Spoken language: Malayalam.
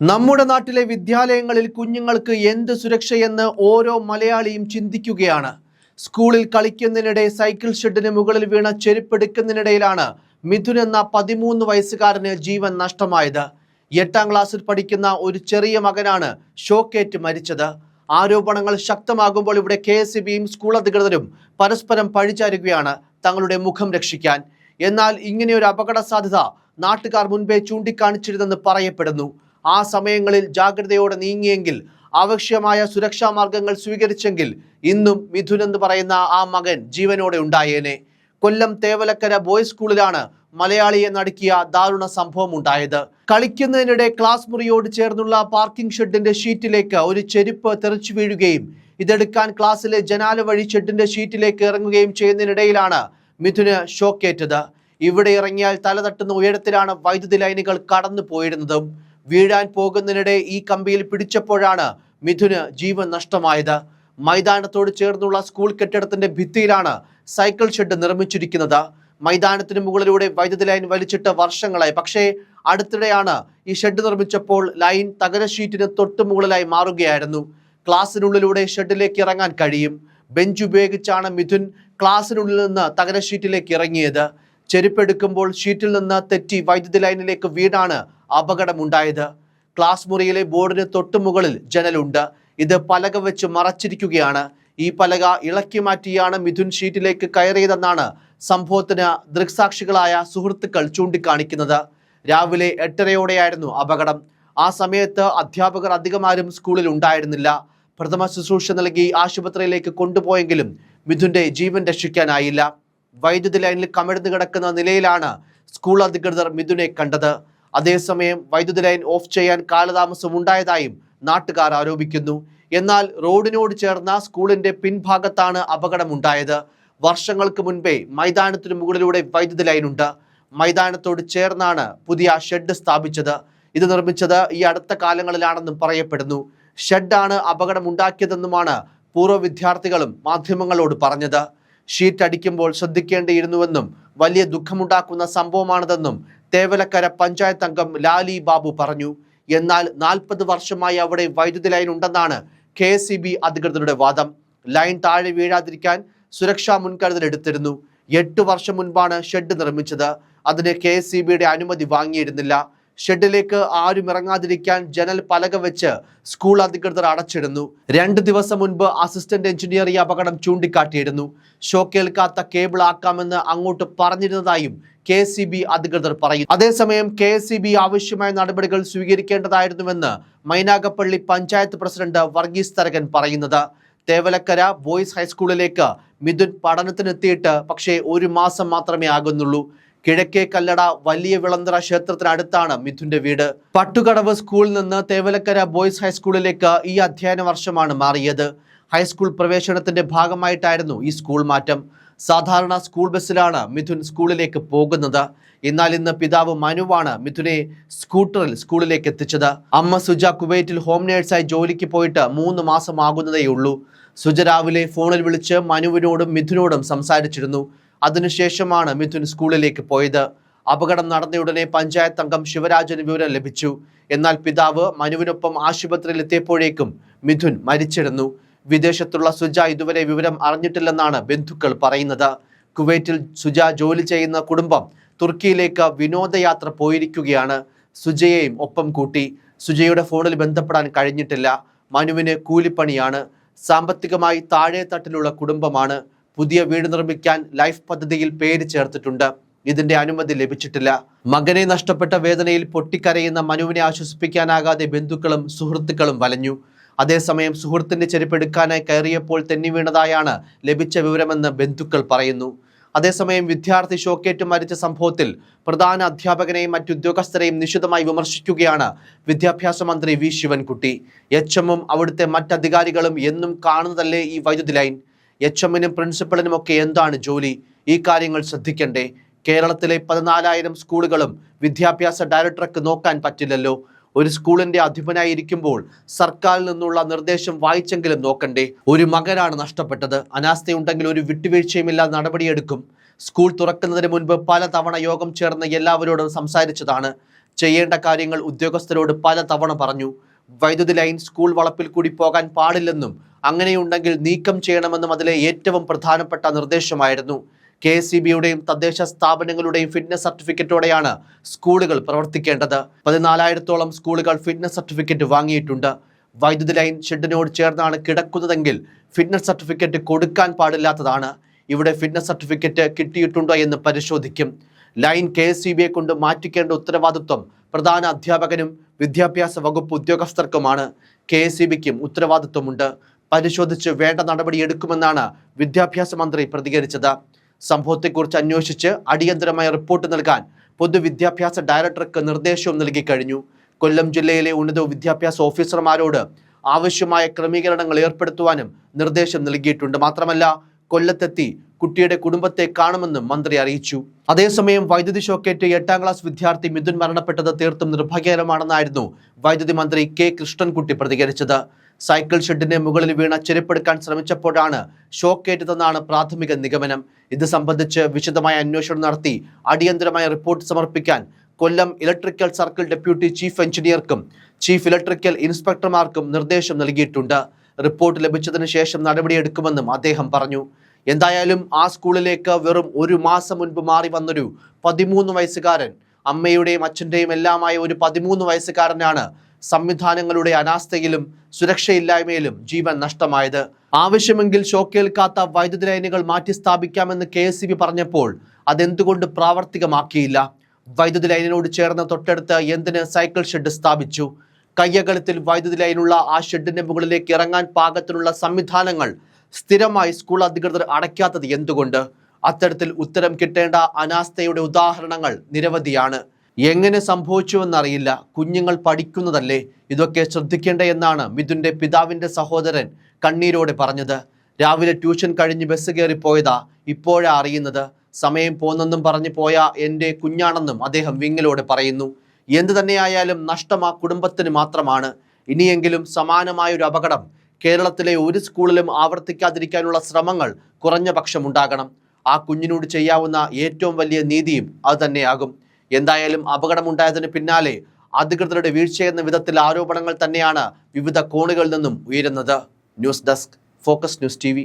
നമ്മുടെ നാട്ടിലെ വിദ്യാലയങ്ങളിൽ കുഞ്ഞുങ്ങൾക്ക് എന്ത് സുരക്ഷയെന്ന് ഓരോ മലയാളിയും ചിന്തിക്കുകയാണ്. സ്കൂളിൽ കളിക്കുന്നതിനിടെ സൈക്കിൾ ഷെഡിന് മുകളിൽ വീണ ചെരുപ്പെടുക്കുന്നതിനിടയിലാണ് മിഥുൻ എന്ന 13 വയസ്സുകാരന് ജീവൻ നഷ്ടമായത്. 8ാം ക്ലാസ്സിൽ പഠിക്കുന്ന ഒരു ചെറിയ മകനാണ് ഷോക്കേറ്റ് മരിച്ചത്. ആരോപണങ്ങൾ ശക്തമാകുമ്പോൾ ഇവിടെ KSEBയും സ്കൂൾ അധികൃതരും പരസ്പരം പഴിചാരുകയാണ് തങ്ങളുടെ മുഖം രക്ഷിക്കാൻ. എന്നാൽ ഇങ്ങനെയൊരു അപകട സാധ്യത നാട്ടുകാർ മുൻപേ ചൂണ്ടിക്കാണിച്ചിരുന്നെന്ന് പറയപ്പെടുന്നു. ആ സമയങ്ങളിൽ ജാഗ്രതയോടെ നീങ്ങിയെങ്കിൽ, ആവശ്യമായ സുരക്ഷാ മാർഗങ്ങൾ സ്വീകരിച്ചെങ്കിൽ ഇന്നും മിഥുൻ എന്ന് പറയുന്ന ആ മകൻ ജീവനോടെ ഉണ്ടായേനെ. കൊല്ലം തേവലക്കര ബോയ്സ് സ്കൂളിലാണ് മലയാളിയെ നടുക്കിയ ദാരുണ സംഭവം ഉണ്ടായത്. കളിക്കുന്നതിനിടെ ക്ലാസ് മുറിയോട് ചേർന്നുള്ള പാർക്കിംഗ് ഷെഡിന്റെ ഷീറ്റിലേക്ക് ഒരു ചെരുപ്പ് തെറിച്ചു വീഴുകയും ഇതെടുക്കാൻ ക്ലാസ്സിലെ ജനാല വഴി ഷെഡിന്റെ ഷീറ്റിലേക്ക് ഇറങ്ങുകയും ചെയ്യുന്നതിനിടയിലാണ് മിഥുന് ഷോക്കേറ്റത്. ഇവിടെ ഇറങ്ങിയാൽ തല തട്ടുന്ന ഉയരത്തിലാണ് വൈദ്യുതി ലൈനുകൾ കടന്നു പോയിരുന്നതും. വീഴാൻ പോകുന്നതിനിടെ ഈ കമ്പിയിൽ പിടിച്ചപ്പോഴാണ് മിഥുന് ജീവൻ നഷ്ടമായത്. മൈതാനത്തോട് ചേർന്നുള്ള സ്കൂൾ കെട്ടിടത്തിന്റെ ഭിത്തിയിലാണ് സൈക്കിൾ ഷെഡ് നിർമ്മിച്ചിരിക്കുന്നത്. മൈതാനത്തിന് മുകളിലൂടെ വൈദ്യുതി ലൈൻ വലിച്ചിട്ട് വർഷങ്ങളായി. പക്ഷേ അടുത്തിടെയാണ് ഈ ഷെഡ് നിർമ്മിച്ചപ്പോൾ ലൈൻ തകര ഷീറ്റിന് തൊട്ട് മുകളിലായി മാറുകയായിരുന്നു. ക്ലാസ്സിനുള്ളിലൂടെ ഷെഡിലേക്ക് ഇറങ്ങാൻ കഴിയും. ബെഞ്ച് ഉപയോഗിച്ചാണ് മിഥുൻ ക്ലാസ്സിനുള്ളിൽ നിന്ന് തകര ഷീറ്റിലേക്ക് ഇറങ്ങിയത്. ചെരുപ്പെടുക്കുമ്പോൾ ഷീറ്റിൽ നിന്ന് തെറ്റി വൈദ്യുതി ലൈനിലേക്ക് വീണാണ് അപകടമുണ്ടായത്. ക്ലാസ് മുറിയിലെ ബോർഡിന് തൊട്ടു മുകളിൽ ജനലുണ്ട്. ഇത് പലക വെച്ച് മറച്ചിരിക്കുകയാണ്. ഈ പലക ഇളക്കി മാറ്റിയാണ് മിഥുൻ ഷീറ്റിലേക്ക് കയറിയതെന്നാണ് സംഭവത്തിന് ദൃക്സാക്ഷികളായ സുഹൃത്തുക്കൾ ചൂണ്ടിക്കാണിക്കുന്നത്. രാവിലെ 8:30യോടെയായിരുന്നു അപകടം. ആ സമയത്ത് അധ്യാപകർ അധികമാരും സ്കൂളിൽ ഉണ്ടായിരുന്നില്ല. പ്രഥമ ശുശ്രൂഷ നൽകി ആശുപത്രിയിലേക്ക് കൊണ്ടുപോയെങ്കിലും മിഥുന്റെ ജീവൻ രക്ഷിക്കാനായില്ല. വൈദ്യുതി ലൈനിൽ കമിഴ്ന്നു കിടക്കുന്ന നിലയിലാണ് സ്കൂൾ അധികൃതർ മിഥുനെ കണ്ടത്. അതേസമയം വൈദ്യുതി ലൈൻ ഓഫ് ചെയ്യാൻ കാലതാമസം ഉണ്ടായതായും നാട്ടുകാർ ആരോപിക്കുന്നു. എന്നാൽ റോഡിനോട് ചേർന്ന സ്കൂളിന്റെ പിൻഭാഗത്താണ് അപകടമുണ്ടായത്. വർഷങ്ങൾക്ക് മുൻപേ മൈതാനത്തിന് മുകളിലൂടെ വൈദ്യുതി ലൈനുണ്ട്. മൈതാനത്തോട് ചേർന്നാണ് പുതിയ ഷെഡ് സ്ഥാപിച്ചത്. ഇത് നിർമ്മിച്ചത് ഈ അടുത്ത കാലങ്ങളിലാണെന്നും പറയപ്പെടുന്നു. ഷെഡാണ് അപകടമുണ്ടാക്കിയതെന്നുമാണ് പൂർവ്വ വിദ്യാർത്ഥികളും മാധ്യമങ്ങളോട് പറഞ്ഞത്. ഷീറ്റ് അടിക്കുമ്പോൾ ശ്രദ്ധിക്കേണ്ടിയിരുന്നുവെന്നും വലിയ ദുഃഖമുണ്ടാക്കുന്ന സംഭവമാണിതെന്നും തേവലക്കര പഞ്ചായത്ത് അംഗം ലാലി ബാബു പറഞ്ഞു. എന്നാൽ 40 വർഷമായി അവിടെ വൈദ്യുതി ലൈൻ ഉണ്ടെന്നാണ് KSEB അധികൃതരുടെ വാദം. ലൈൻ താഴെ വീഴാതിരിക്കാൻ സുരക്ഷാ മുൻകരുതൽ എടുത്തിരുന്നു. 8 വർഷം മുൻപാണ് ഷെഡ് നിർമ്മിച്ചത്. അതിന് KSEBയുടെ അനുമതി വാങ്ങിയിരുന്നില്ല. ഷെഡിലേക്ക് ആരും ഇറങ്ങാതിരിക്കാൻ ജനൽ പലക വെച്ച് സ്കൂൾ അധികൃതർ അടച്ചിടുന്നു. 2 ദിവസം മുൻപ് അസിസ്റ്റന്റ് എഞ്ചിനീയർ ഈ അപകടം ചൂണ്ടിക്കാട്ടിയിരുന്നു. ഷോക്കേൽക്കാത്ത കേബിൾ ആക്കാമെന്ന് അങ്ങോട്ട് പറഞ്ഞിരുന്നതായും KSEB അധികൃതർ പറയുന്നു. അതേസമയം KSEB ആവശ്യമായ നടപടികൾ സ്വീകരിക്കേണ്ടതായിരുന്നുവെന്ന് മൈനാഗപ്പള്ളി പഞ്ചായത്ത് പ്രസിഡന്റ് വർഗീസ് തരകൻ പറയുന്നത്. തേവലക്കര ബോയ്സ് ഹൈസ്കൂളിലേക്ക് മിഥുൻ പഠനത്തിനെത്തിയിട്ട് പക്ഷേ 1 മാസം മാത്രമേ ആകുന്നുള്ളൂ. കിഴക്കേ കല്ലട വലിയ വിളന്തറ ക്ഷേത്രത്തിനടുത്താണ് മിഥുന്റെ വീട്. പട്ടുകടവ് സ്കൂളിൽ നിന്ന് തേവലക്കര ബോയ്സ് ഹൈസ്കൂളിലേക്ക് ഈ അധ്യയന വർഷമാണ് മാറിയത്. ഹൈസ്കൂൾ പ്രവേശനത്തിന്റെ ഭാഗമായിട്ടായിരുന്നു ഈ സ്കൂൾ മാറ്റം. സാധാരണ സ്കൂൾ ബസ്സിലാണ് മിഥുൻ സ്കൂളിലേക്ക് പോകുന്നത്. എന്നാൽ ഇന്ന് പിതാവ് മനുവാണ് മിഥുനെ സ്കൂട്ടറിൽ സ്കൂളിലേക്ക് എത്തിച്ചത്. അമ്മ സുജ കുവൈറ്റിൽ ഹോം നേഴ്സായി ജോലിക്ക് പോയിട്ട് 3 മാസം ആകുന്നതേയുള്ളൂ. സുജ രാവിലെ ഫോണിൽ വിളിച്ച് മനുവിനോടും മിഥുനോടും സംസാരിച്ചിരുന്നു. അതിനുശേഷമാണ് മിഥുൻ സ്കൂളിലേക്ക് പോയത്. അപകടം നടന്നയുടനെ പഞ്ചായത്ത് അംഗം ശിവരാജന് വിവരം ലഭിച്ചു. എന്നാൽ പിതാവ് മനുവിനൊപ്പം ആശുപത്രിയിൽ എത്തിയപ്പോഴേക്കും മിഥുൻ മരിച്ചിരുന്നു. വിദേശത്തുള്ള സുജ ഇതുവരെ വിവരം അറിഞ്ഞിട്ടില്ലെന്നാണ് ബന്ധുക്കൾ പറയുന്നത്. കുവൈറ്റിൽ സുജ ജോലി ചെയ്യുന്ന കുടുംബം തുർക്കിയിലേക്ക് വിനോദയാത്ര പോയിരിക്കുകയാണ്. സുജയെയും ഒപ്പം കൂട്ടി. സുജയുടെ ഫോണിൽ ബന്ധപ്പെടാൻ കഴിഞ്ഞിട്ടില്ല. മനുവിന് കൂലിപ്പണിയാണ്. സാമ്പത്തികമായി താഴെ തട്ടിലുള്ള കുടുംബമാണ്. പുതിയ വീട് നിർമ്മിക്കാൻ ലൈഫ് പദ്ധതിയിൽ പേര് ചേർത്തിട്ടുണ്ട്. ഇതിന്റെ അനുമതി ലഭിച്ചിട്ടില്ല. മകനെ നഷ്ടപ്പെട്ട വേദനയിൽ പൊട്ടിക്കരയുന്ന മനുവിനെ ആശ്വസിപ്പിക്കാനാകാതെ ബന്ധുക്കളും സുഹൃത്തുക്കളും വലഞ്ഞു. അതേസമയം സുഹൃത്തിന്റെ ചെരുപ്പെടുക്കാനായി കയറിയപ്പോൾ തെന്നി വീണതായാണ് ലഭിച്ച വിവരമെന്ന് ബന്ധുക്കൾ പറയുന്നു. അതേസമയം വിദ്യാർത്ഥി ഷോക്കേറ്റ് മരിച്ച സംഭവത്തിൽ പ്രധാന അധ്യാപകനെയും മറ്റുദ്യോഗസ്ഥരെയും നിശിതമായി വിമർശിക്കുകയാണ് വിദ്യാഭ്യാസ മന്ത്രി വി ശിവൻകുട്ടി. HMഉം അവിടുത്തെ മറ്റധികാരികളും എന്നും കാണുന്നതല്ലേ ഈ വൈദ്യുതി ലൈൻ? HMനും പ്രിൻസിപ്പലിനും ഒക്കെ എന്താണ് ജോലി? ഈ കാര്യങ്ങൾ ശ്രദ്ധിക്കണ്ടേ? കേരളത്തിലെ 14,000 സ്കൂളുകളും വിദ്യാഭ്യാസ ഡയറക്ടർക്ക് നോക്കാൻ പറ്റില്ലല്ലോ. ഒരു സ്കൂളിന്റെ അധിപനായിരിക്കുമ്പോൾ സർക്കാരിൽ നിന്നുള്ള നിർദ്ദേശം വായിച്ചെങ്കിലും നോക്കണ്ടേ? ഒരു മകനാണ് നഷ്ടപ്പെട്ടത്. അനാസ്ഥയുണ്ടെങ്കിൽ ഒരു വിട്ടുവീഴ്ചയുമില്ലാതെ നടപടിയെടുക്കും. സ്കൂൾ തുറക്കുന്നതിന് മുൻപ് പലതവണ യോഗം ചേർന്ന് എല്ലാവരോടും സംസാരിച്ചതാണ്. ചെയ്യേണ്ട കാര്യങ്ങൾ ഉദ്യോഗസ്ഥരോട് പലതവണ പറഞ്ഞു. വൈദ്യുതി ലൈൻ സ്കൂൾ വളപ്പിൽ കൂടി പോകാൻ പാടില്ലെന്നും അങ്ങനെയുണ്ടെങ്കിൽ നീക്കം ചെയ്യണമെന്നും അതിലെ ഏറ്റവും പ്രധാനപ്പെട്ട നിർദ്ദേശമായിരുന്നു. KSEBയുടെയും തദ്ദേശ സ്ഥാപനങ്ങളുടെയും ഫിറ്റ്നസ് സർട്ടിഫിക്കറ്റോടെയാണ് സ്കൂളുകൾ പ്രവർത്തിക്കേണ്ടത്. 14,000-ഓളം സ്കൂളുകൾ ഫിറ്റ്നസ് സർട്ടിഫിക്കറ്റ് വാങ്ങിയിട്ടുണ്ട്. വൈദ്യുതി ലൈൻ ഷെഡിനോട് ചേർന്നാണ് കിടക്കുന്നതെങ്കിൽ ഫിറ്റ്നസ് സർട്ടിഫിക്കറ്റ് കൊടുക്കാൻ പാടില്ലാത്തതാണ്. ഇവിടെ ഫിറ്റ്നസ് സർട്ടിഫിക്കറ്റ് കിട്ടിയിട്ടുണ്ടോ എന്ന് പരിശോധിക്കും. ലൈൻ KSEBയെ കൊണ്ട് മാറ്റിക്കേണ്ട ഉത്തരവാദിത്വം പ്രധാന അധ്യാപകനും വിദ്യാഭ്യാസ വകുപ്പ് ഉദ്യോഗസ്ഥർക്കുമാണ്. KSEBയ്ക്കും ഉത്തരവാദിത്വമുണ്ട്. പരിശോധിച്ച് വേണ്ട നടപടി എടുക്കുമെന്നാണ് വിദ്യാഭ്യാസ മന്ത്രി പ്രതികരിച്ചത്. സംഭവത്തെക്കുറിച്ച് അന്വേഷിച്ച് അടിയന്തരമായ റിപ്പോർട്ട് നൽകാൻ പൊതുവിദ്യാഭ്യാസ ഡയറക്ടർക്ക് നിർദ്ദേശവും നൽകി കഴിഞ്ഞു. കൊല്ലം ജില്ലയിലെ ഉന്നത വിദ്യാഭ്യാസ ഓഫീസർമാരോട് ആവശ്യമായ ക്രമീകരണങ്ങൾ ഏർപ്പെടുത്തുവാനും നിർദ്ദേശം നൽകിയിട്ടുണ്ട്. മാത്രമല്ല, കൊല്ലത്തെത്തി കുട്ടിയുടെ കുടുംബത്തെ കാണുമെന്നും മന്ത്രി അറിയിച്ചു. അതേസമയം വൈദ്യുതി ഷോക്കേറ്റ് 8ാം ക്ലാസ് വിദ്യാർത്ഥി മിഥുൻ മരണപ്പെട്ടത് തീർത്തും നിർഭാഗ്യകരമാണെന്നായിരുന്നു വൈദ്യുതി മന്ത്രി K. കൃഷ്ണൻകുട്ടി പ്രതികരിച്ചത്. സൈക്കിൾ ഷെഡിന് മുകളിൽ വീണ ചെരുപ്പെടുക്കാൻ ശ്രമിച്ചപ്പോഴാണ് ഷോക്കേറ്റതെന്നാണ് പ്രാഥമിക നിഗമനം. ഇത് സംബന്ധിച്ച് വിശദമായ അന്വേഷണം നടത്തി അടിയന്തരമായ റിപ്പോർട്ട് സമർപ്പിക്കാൻ Kollam electrical circle deputy chief എഞ്ചിനീയർക്കും ചീഫ് ഇലക്ട്രിക്കൽ ഇൻസ്പെക്ടർമാർക്കും നിർദ്ദേശം നൽകിയിട്ടുണ്ട്. റിപ്പോർട്ട് ലഭിച്ചതിന് ശേഷം നടപടിയെടുക്കുമെന്നും അദ്ദേഹം പറഞ്ഞു. എന്തായാലും ആ സ്കൂളിലേക്ക് വെറും 1 മാസം മുൻപ് മാറി വന്നൊരു 13 വയസ്സുകാരൻ, അമ്മയുടെയും അച്ഛൻ്റെയും എല്ലാമായ ഒരു 13 വയസ്സുകാരനാണ് സംവിധാനങ്ങളുടെ അനാസ്ഥയിലും സുരക്ഷയില്ലായ്മയിലും ജീവൻ നഷ്ടമായത്. ആവശ്യമെങ്കിൽ ഷോക്കേൽക്കാത്ത വൈദ്യുതി ലൈനുകൾ മാറ്റി സ്ഥാപിക്കാമെന്ന് KSEB പറഞ്ഞപ്പോൾ അതെന്തുകൊണ്ട് പ്രാവർത്തികമാക്കിയില്ല? വൈദ്യുതി ലൈനിനോട് ചേർന്ന് തൊട്ടടുത്ത് എന്തിന് സൈക്കിൾ ഷെഡ് സ്ഥാപിച്ചു? കയ്യകലത്തിൽ വൈദ്യുതി ലൈനുള്ള ആ ഷെഡിന്റെ മുകളിലേക്ക് ഇറങ്ങാൻ പാകത്തിനുള്ള സംവിധാനങ്ങൾ സ്ഥിരമായി സ്കൂൾ അധികൃതർ അടയ്ക്കാത്തത് എന്തുകൊണ്ട്? അത്തരത്തിൽ ഉത്തരം കിട്ടേണ്ട അനാസ്ഥയുടെ ഉദാഹരണങ്ങൾ നിരവധിയാണ്. എങ്ങനെ സംഭവിച്ചുവെന്നറിയില്ല. കുഞ്ഞുങ്ങൾ പഠിക്കുന്നതല്ലേ, ഇതൊക്കെ ശ്രദ്ധിക്കേണ്ട എന്നാണ് മിഥുന്റെ പിതാവിന്റെ സഹോദരൻ കണ്ണീരോടെ പറഞ്ഞത്. രാവിലെ ട്യൂഷൻ കഴിഞ്ഞ് ബസ് കയറി പോയതാ, ഇപ്പോഴാ അറിയുന്നത്. സമയം പോന്നെന്നും പറഞ്ഞു പോയ എൻ്റെ കുഞ്ഞാണെന്നും അദ്ദേഹം വിങ്ങലോടെ പറയുന്നു. എന്തു തന്നെയായാലും നഷ്ടം ആ കുടുംബത്തിന് മാത്രമാണ്. ഇനിയെങ്കിലും സമാനമായൊരു അപകടം കേരളത്തിലെ ഒരു സ്കൂളിലും ആവർത്തിക്കാതിരിക്കാനുള്ള ശ്രമങ്ങൾ കുറഞ്ഞ പക്ഷം ഉണ്ടാകണം. ആ കുഞ്ഞിനോട് ചെയ്യാവുന്ന ഏറ്റവും വലിയ നീതിയും അത് തന്നെയാകും. എന്തായാലും അപകടമുണ്ടായതിന് പിന്നാലെ അധികൃതരുടെ വീഴ്ചയെന്ന വിധത്തിൽ ആരോപണങ്ങൾ തന്നെയാണ് വിവിധ കോണുകളിൽ നിന്നും ഉയരുന്നത്. News desk, focus news TV.